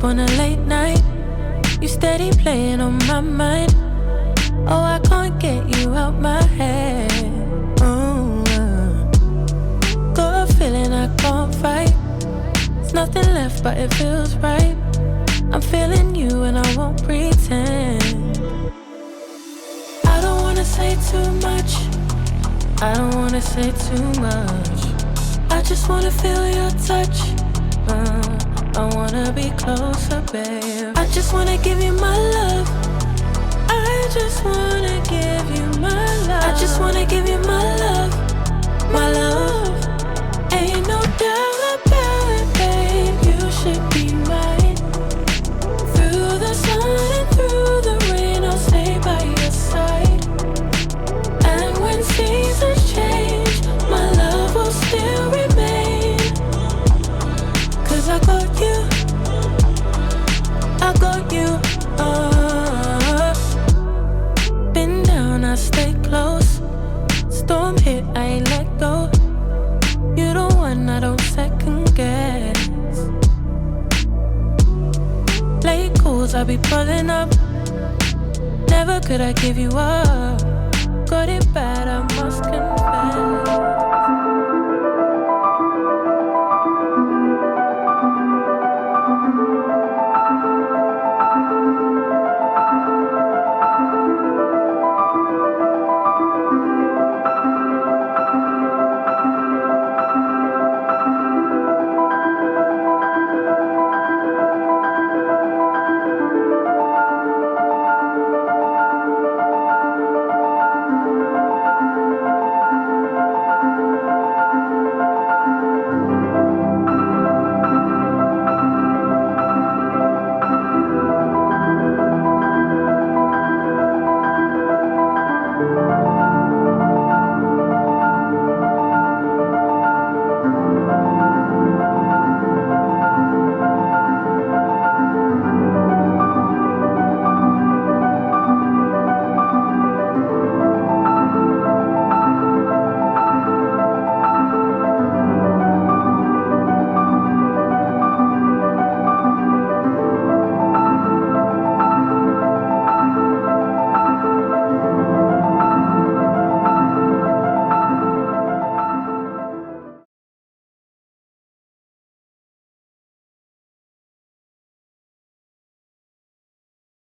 up on a late night. You steady playing on my mind. Oh, I can't get you out my head. Got a feeling I can't fight. There's nothing left but it feels right. I'm feeling you and I won't pretend. I don't wanna say too much. I don't wanna say too much. I just wanna feel your touch. I wanna be closer, babe. I just wanna give you my love. I just wanna give you my love. I just wanna give you my love. My love. Ain't no doubt about it, babe. You should be mine. Through the sun and through the rain, I'll stay by your side. And when seasons change, my love will still remain. 'Cause I got you. I got you. Been down, I stay close. Storm hit, I ain't let go. You the one I don't second guess. Late calls, I be pulling up. Never could I give you up. Got it bad, I'm